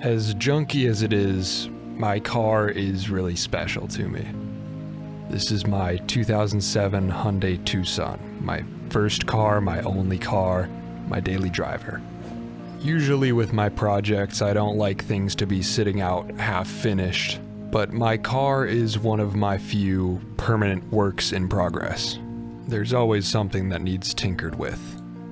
As junky as it is, my car is really special to me. This is my 2007 Hyundai Tucson, my first car, my only car, my daily driver. Usually with my projects, I don't like things to be sitting out half finished, but my car is one of my few permanent works in progress. There's always something that needs tinkered with.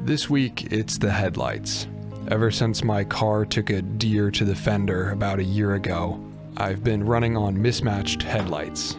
This week, it's the headlights. Ever since my car took a deer to the fender about a year ago, I've been running on mismatched headlights.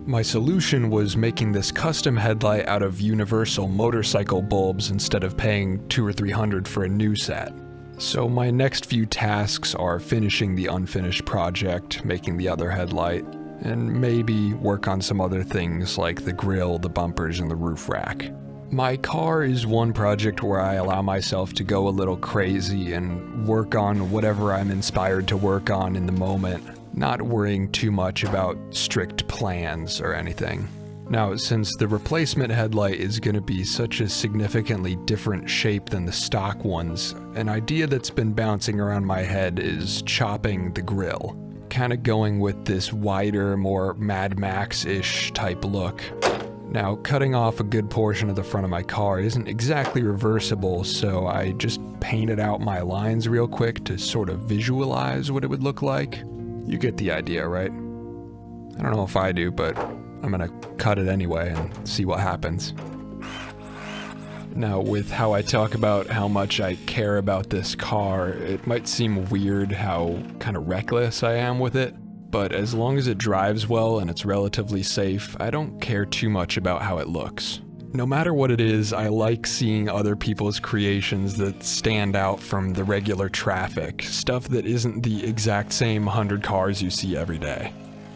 My solution was making this custom headlight out of universal motorcycle bulbs instead of paying $200 or $300 for a new set. So my next few tasks are finishing the unfinished project, making the other headlight, and maybe work on some other things like the grille, the bumpers, and the roof rack. My car is one project where I allow myself to go a little crazy and work on whatever I'm inspired to work on in the moment, not worrying too much about strict plans or anything. Now, since the replacement headlight is going to be such a significantly different shape than the stock ones, an idea that's been bouncing around my head is chopping the grille, kind of going with this wider, more Mad Max-ish type look. Now, cutting off a good portion of the front of my car isn't exactly reversible, so I just painted out my lines real quick to sort of visualize what it would look like. You get the idea, right? I don't know if I do, but I'm gonna cut it anyway and see what happens. Now, with how I talk about how much I care about this car, it might seem weird how kind of reckless I am with it. But as long as it drives well and it's relatively safe, I don't care too much about how it looks. No matter what it is, I like seeing other people's creations that stand out from the regular traffic, stuff that isn't the exact same 100 cars you see every day.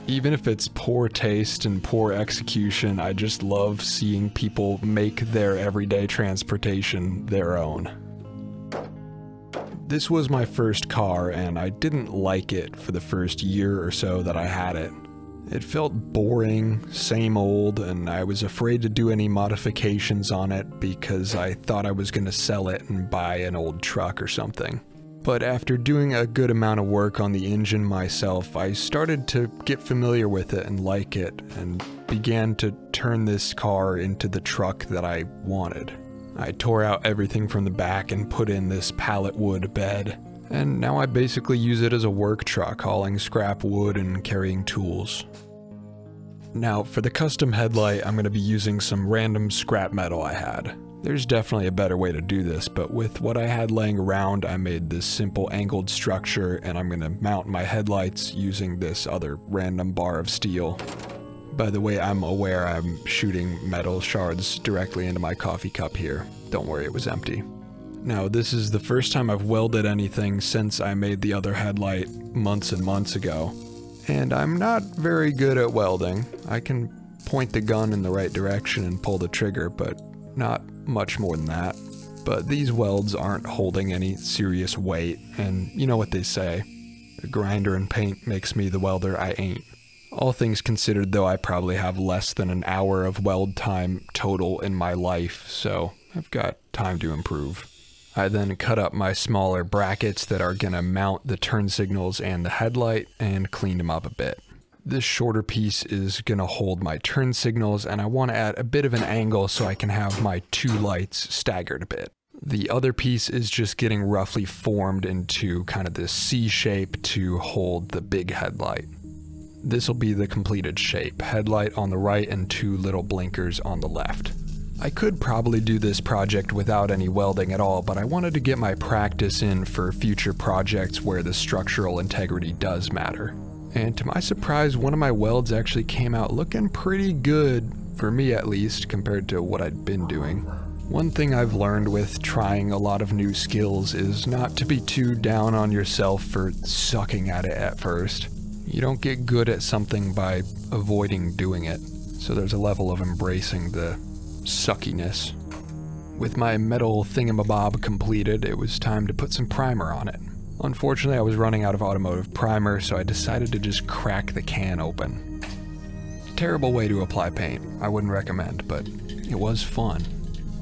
Even if it's poor taste and poor execution, I just love seeing people make their everyday transportation their own. This was my first car, and I didn't like it for the first year or so that I had it. It felt boring, same old, and I was afraid to do any modifications on it because I thought I was going to sell it and buy an old truck or something. But after doing a good amount of work on the engine myself, I started to get familiar with it and like it, and began to turn this car into the truck that I wanted. I tore out everything from the back and put in this pallet wood bed, and now I basically use it as a work truck, hauling scrap wood and carrying tools. Now, for the custom headlight, I'm going to be using some random scrap metal I had. There's definitely a better way to do this, but with what I had laying around, I made this simple angled structure, and I'm going to mount my headlights using this other random bar of steel. By the way, I'm aware I'm shooting metal shards directly into my coffee cup here. Don't worry, it was empty. Now, this is the first time I've welded anything since I made the other headlight months and months ago. And I'm not very good at welding. I can point the gun in the right direction and pull the trigger, but not much more than that. But these welds aren't holding any serious weight, and you know what they say. A grinder and paint makes me the welder I ain't. All things considered, though, I probably have less than an hour of weld time total in my life, so I've got time to improve. I then cut up my smaller brackets that are gonna mount the turn signals and the headlight and cleaned them up a bit. This shorter piece is gonna hold my turn signals, and I want to add a bit of an angle so I can have my two lights staggered a bit. The other piece is just getting roughly formed into kind of this C shape to hold the big headlight. This will be the completed shape, headlight on the right and two little blinkers on the left. I could probably do this project without any welding at all, but I wanted to get my practice in for future projects where the structural integrity does matter. And to my surprise, one of my welds actually came out looking pretty good, for me at least, compared to what I'd been doing. One thing I've learned with trying a lot of new skills is not to be too down on yourself for sucking at it at first. You don't get good at something by avoiding doing it, so there's a level of embracing the suckiness. With my metal thingamabob completed, it was time to put some primer on it. Unfortunately, I was running out of automotive primer, so I decided to just crack the can open. Terrible way to apply paint, I wouldn't recommend, but it was fun.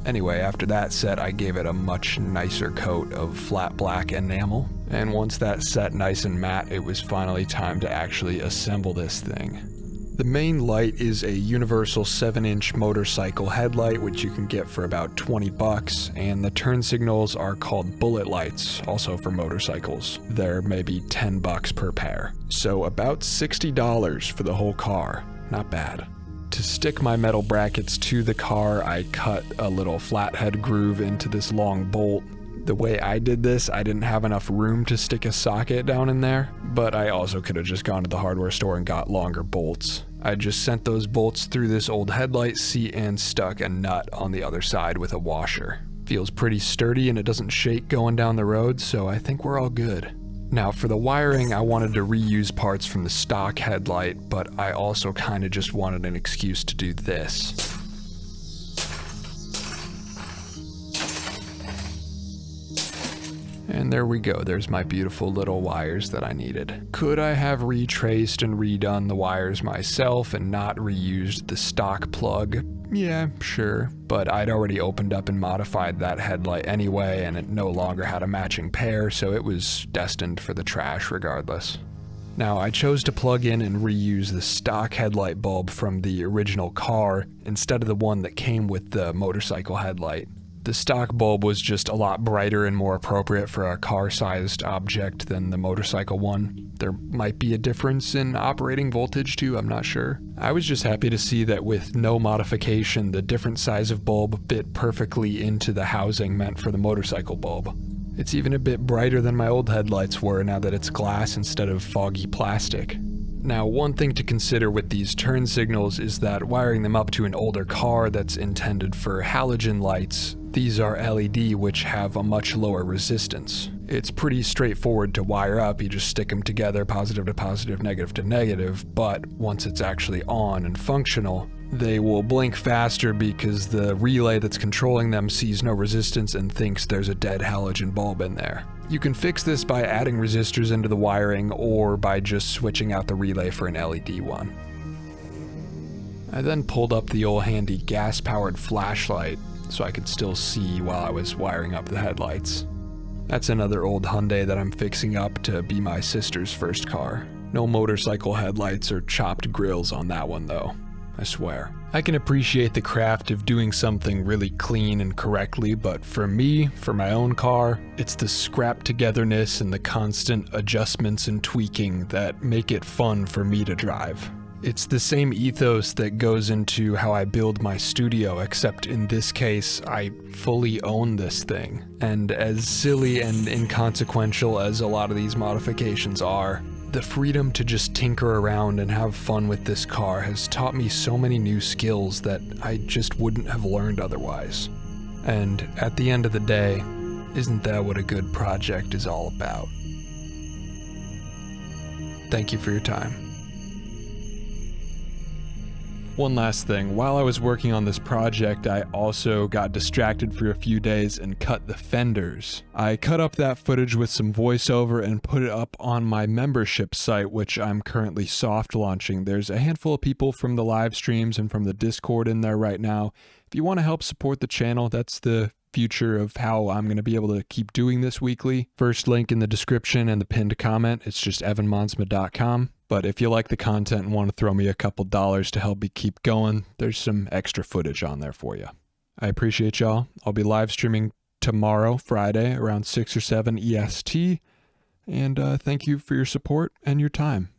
Anyway, after that set, I gave it a much nicer coat of flat black enamel. And once that set nice and matte, it was finally time to actually assemble this thing. The main light is a universal 7-inch motorcycle headlight, which you can get for about 20 bucks, and the turn signals are called bullet lights, also for motorcycles. They're maybe 10 bucks per pair. So about $60 for the whole car. Not bad. To stick my metal brackets to the car, I cut a little flathead groove into this long bolt. The way I did this, I didn't have enough room to stick a socket down in there, but I also could have just gone to the hardware store and got longer bolts. I just sent those bolts through this old headlight seat and stuck a nut on the other side with a washer. Feels pretty sturdy and it doesn't shake going down the road, so I think we're all good. Now for the wiring, I wanted to reuse parts from the stock headlight, but I also kinda just wanted an excuse to do this. And there we go, there's my beautiful little wires that I needed. Could I have retraced and redone the wires myself and not reused the stock plug? Yeah, sure. But I'd already opened up and modified that headlight anyway, and it no longer had a matching pair, so it was destined for the trash regardless. Now, I chose to plug in and reuse the stock headlight bulb from the original car instead of the one that came with the motorcycle headlight. The stock bulb was just a lot brighter and more appropriate for a car-sized object than the motorcycle one. There might be a difference in operating voltage too, I'm not sure. I was just happy to see that with no modification, the different size of bulb fit perfectly into the housing meant for the motorcycle bulb. It's even a bit brighter than my old headlights were now that it's glass instead of foggy plastic. Now, one thing to consider with these turn signals is that wiring them up to an older car that's intended for halogen lights, these are LED, which have a much lower resistance. It's pretty straightforward to wire up, you just stick them together, positive to positive, negative to negative, but once it's actually on and functional, they will blink faster because the relay that's controlling them sees no resistance and thinks there's a dead halogen bulb in there. You can fix this by adding resistors into the wiring or by just switching out the relay for an LED one. I then pulled up the old handy gas-powered flashlight so I could still see while I was wiring up the headlights. That's another old Hyundai that I'm fixing up to be my sister's first car. No motorcycle headlights or chopped grills on that one though, I swear. I can appreciate the craft of doing something really clean and correctly, but for me, for my own car, it's the scrap togetherness and the constant adjustments and tweaking that make it fun for me to drive. It's the same ethos that goes into how I build my studio, except in this case, I fully own this thing. And as silly and inconsequential as a lot of these modifications are, the freedom to just tinker around and have fun with this car has taught me so many new skills that I just wouldn't have learned otherwise. And at the end of the day, isn't that what a good project is all about? Thank you for your time. One last thing, while I was working on this project, I also got distracted for a few days and cut the fenders. I cut up that footage with some voiceover and put it up on my membership site, which I'm currently soft launching. There's a handful of people from the live streams and from the Discord in there right now. If you want to help support the channel, that's the future of how I'm going to be able to keep doing this weekly. First link in the description and the pinned comment. It's just evanmonsma.com. But if you like the content and want to throw me a couple dollars to help me keep going, there's some extra footage on there for you. I appreciate y'all. I'll be live streaming tomorrow, Friday, around 6 or 7 EST. And thank you for your support and your time.